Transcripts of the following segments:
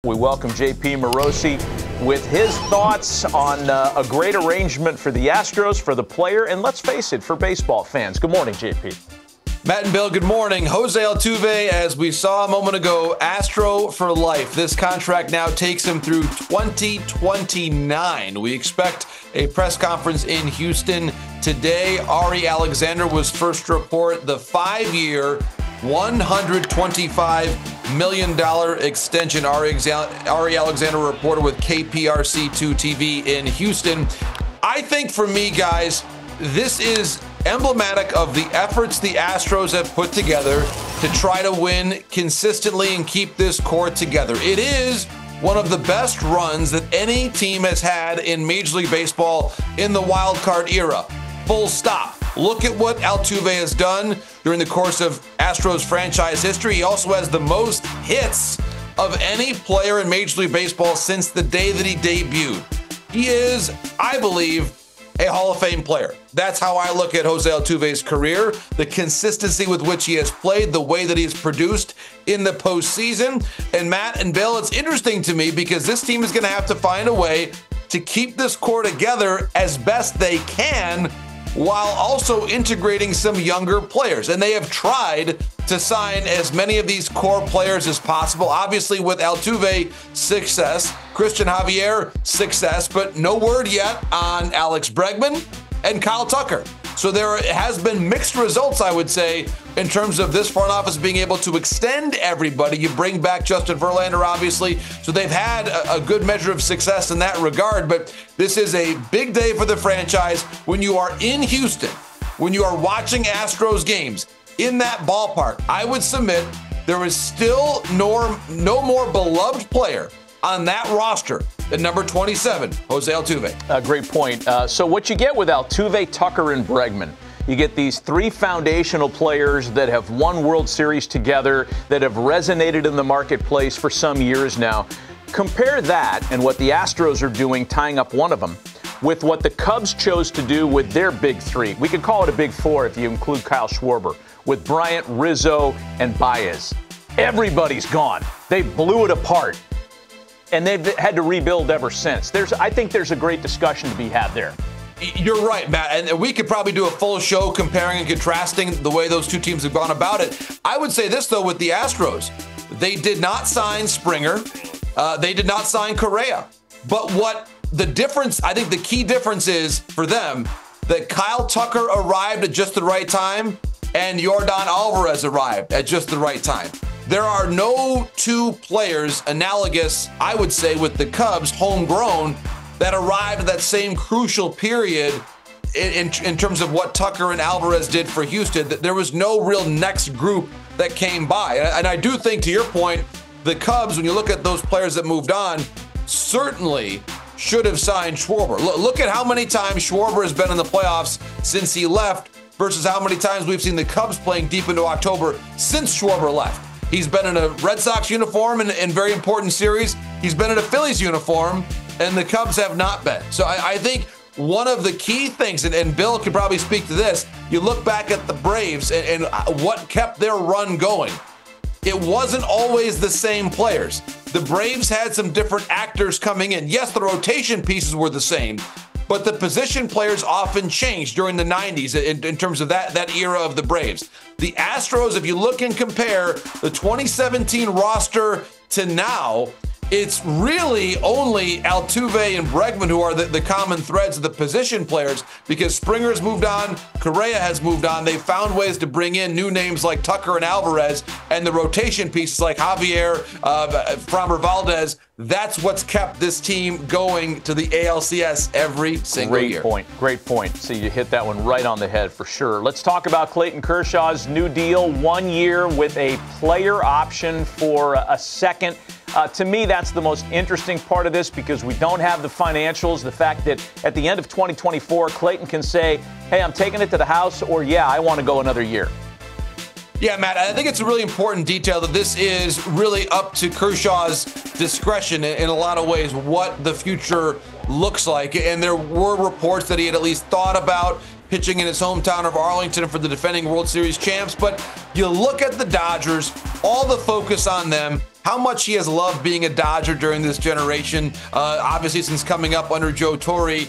We welcome J.P. Morosi with his thoughts on a great arrangement for the Astros, for the player, and let's face it, for baseball fans. Good morning, J.P. Matt and Bill, good morning. Jose Altuve, as we saw a moment ago, Astro for life. This contract now takes him through 2029. We expect a press conference in Houston today. Ari Alexander was first to report the 5-year, $125 million extension. Ari Alexander, reporter with KPRC2 TV in Houston. I think for me, guys, this is emblematic of the efforts the Astros have put together to try to win consistently and keep this core together. It is one of the best runs that any team has had in Major League Baseball in the wild card era. Full stop. Look at what Altuve has done during the course of Astros franchise history. He also has the most hits of any player in Major League Baseball since the day that he debuted. He is, I believe, a Hall of Fame player. That's how I look at Jose Altuve's career, the consistency with which he has played, the way that he's produced in the postseason. And Matt and Bill, it's interesting to me because this team is going to have to find a way to keep this core together as best they can, while also integrating some younger players. And they have tried to sign as many of these core players as possible. Obviously, with Altuve, success. Christian Javier, success. But no word yet on Alex Bregman and Kyle Tucker. So there has been mixed results, I would say, in terms of this front office being able to extend everybody. You bring back Justin Verlander, obviously. So they've had a good measure of success in that regard. But this is a big day for the franchise when you are in Houston, when you are watching Astros games in that ballpark. I would submit there is still no more beloved player on that roster than number 27, Jose Altuve. Great point. So what you get with Altuve, Tucker, and Bregman, you get these three foundational players that have won World Series together, that have resonated in the marketplace for some years now. Compare that and what the Astros are doing, tying up one of them, with what the Cubs chose to do with their big three. We could call it a big four if you include Kyle Schwarber, with Bryant, Rizzo, and Baez. Everybody's gone. They blew it apart. And they've had to rebuild ever since. I think there's a great discussion to be had there. You're right, Matt. And we could probably do a full show comparing and contrasting the way those two teams have gone about it. I would say this, though, with the Astros. They did not sign Springer. They did not sign Correa. But what the difference, I think the key difference is for them, that Kyle Tucker arrived at just the right time and Yordan Alvarez arrived at just the right time. There are no two players analogous, I would say, with the Cubs, homegrown, that arrived at that same crucial period in terms of what Tucker and Alvarez did for Houston. There was no real next group that came by. And I do think, to your point, the Cubs, when you look at those players that moved on, certainly should have signed Schwarber. Look at how many times Schwarber has been in the playoffs since he left versus how many times we've seen the Cubs playing deep into October since Schwarber left. He's been in a Red Sox uniform in very important series. He's been in a Phillies uniform, and the Cubs have not been. So I think one of the key things, and Bill could probably speak to this, you look back at the Braves and what kept their run going. It wasn't always the same players. The Braves had some different actors coming in. Yes, the rotation pieces were the same, but the position players often changed during the 90s in terms of that era of the Braves. The Astros, if you look and compare the 2017 roster to now, it's really only Altuve and Bregman who are the common threads of the position players, because Springer's moved on, Correa has moved on. They've found ways to bring in new names like Tucker and Alvarez, and the rotation pieces like Javier, Framber Valdez. That's what's kept this team going to the ALCS every single year. Great point. So you hit that one right on the head for sure. Let's talk about Clayton Kershaw's new deal, 1 year with a player option for a second. To me, that's the most interesting part of this, because we don't have the financials. The fact that at the end of 2024, Clayton can say, hey, I'm taking it to the house, or yeah, I want to go another year. Yeah, Matt, I think it's a really important detail that this is really up to Kershaw's discretion in a lot of ways, what the future looks like. And there were reports that he had at least thought about pitching in his hometown of Arlington for the defending World Series champs. But you look at the Dodgers, all the focus on them. how much he has loved being a Dodger during this generation. Obviously, since coming up under Joe Torre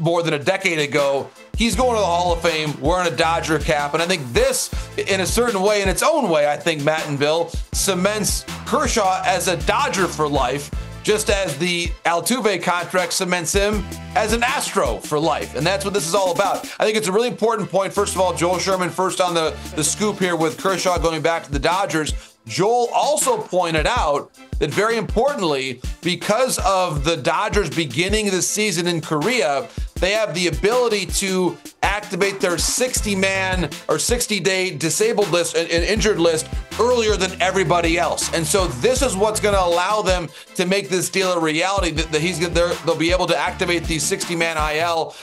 more than a decade ago, he's going to the Hall of Fame wearing a Dodger cap. And I think this, in a certain way, in its own way, I think, Matt and Bill, cements Kershaw as a Dodger for life, just as the Altuve contract cements him as an Astro for life. And that's what this is all about. I think it's a really important point. First of all, Joel Sherman first on the scoop here with Kershaw going back to the Dodgers. Joel also pointed out that, very importantly, because of the Dodgers beginning the season in Korea, they have the ability to activate their 60-man or 60-day disabled list and injured list earlier than everybody else. And so this is what's going to allow them to make this deal a reality, that they'll be able to activate these 60-man IL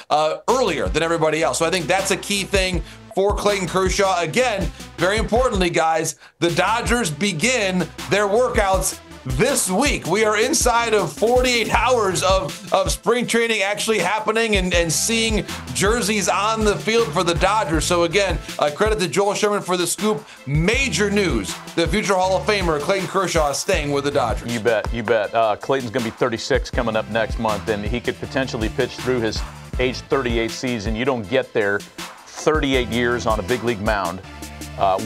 earlier than everybody else. So I think that's a key thing for Clayton Kershaw. Again, very importantly, guys, the Dodgers begin their workouts this week. We are inside of 48 hours of spring training actually happening and seeing jerseys on the field for the Dodgers. So again, credit to Joel Sherman for the scoop. Major news: the future Hall of Famer Clayton Kershaw is staying with the Dodgers. You bet. Clayton's going to be 36 coming up next month, and he could potentially pitch through his age 38 season. You don't get there 38 years on a big league mound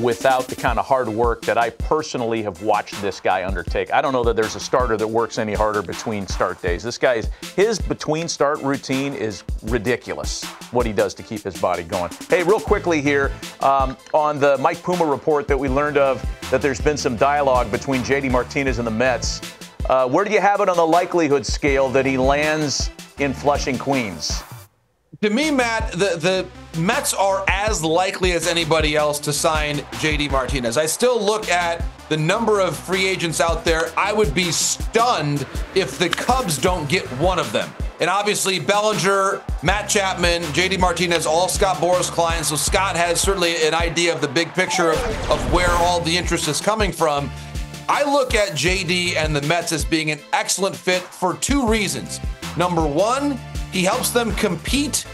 without the kind of hard work that I personally have watched this guy undertake. I don't know that there's a starter that works any harder between start days. His between start routine is ridiculous, what he does to keep his body going. Hey, real quickly here, on the Mike Puma report that we learned of, that there's been some dialogue between JD Martinez and the Mets. Where do you have it on the likelihood scale that he lands in Flushing, Queens? To me, Matt, the Mets are as likely as anybody else to sign JD Martinez. I still look at the number of free agents out there. I would be stunned if the Cubs don't get one of them. And obviously, Bellinger, Matt Chapman, JD Martinez, all Scott Boras clients. So Scott has certainly an idea of the big picture of where all the interest is coming from. I look at JD and the Mets as being an excellent fit for two reasons. Number one, he helps them compete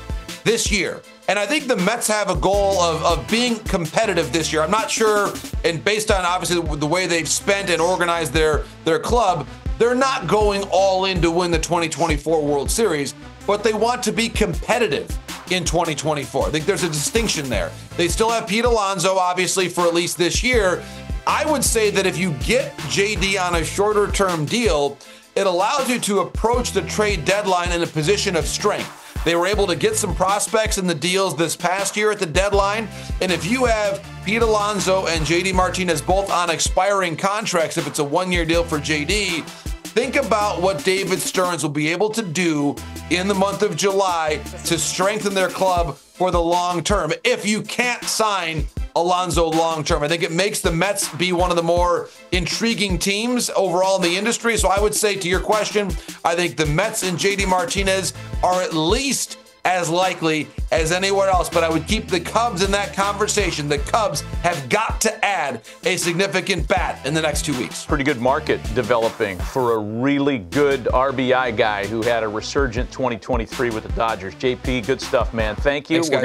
this year. And I think the Mets have a goal of being competitive this year. I'm not sure, and based on obviously the way they've spent and organized their club, they're not going all in to win the 2024 World Series, but they want to be competitive in 2024. I think there's a distinction there. They still have Pete Alonso, obviously, for at least this year. I would say that if you get JD on a shorter term deal, it allows you to approach the trade deadline in a position of strength. They were able to get some prospects in the deals this past year at the deadline. And if you have Pete Alonso and JD Martinez both on expiring contracts, if it's a one-year deal for JD, think about what David Stearns will be able to do in the month of July to strengthen their club for the long term. If you can't sign Alonso long term, I think it makes the Mets be one of the more intriguing teams overall in the industry. So I would say, to your question, I think the Mets and JD Martinez are at least as likely as anywhere else, but I would keep the Cubs in that conversation. The Cubs have got to add a significant bat in the next 2 weeks. Pretty good market developing for a really good RBI guy who had a resurgent 2023 with the Dodgers. JP, good stuff, man. Thank you. Thanks, guys.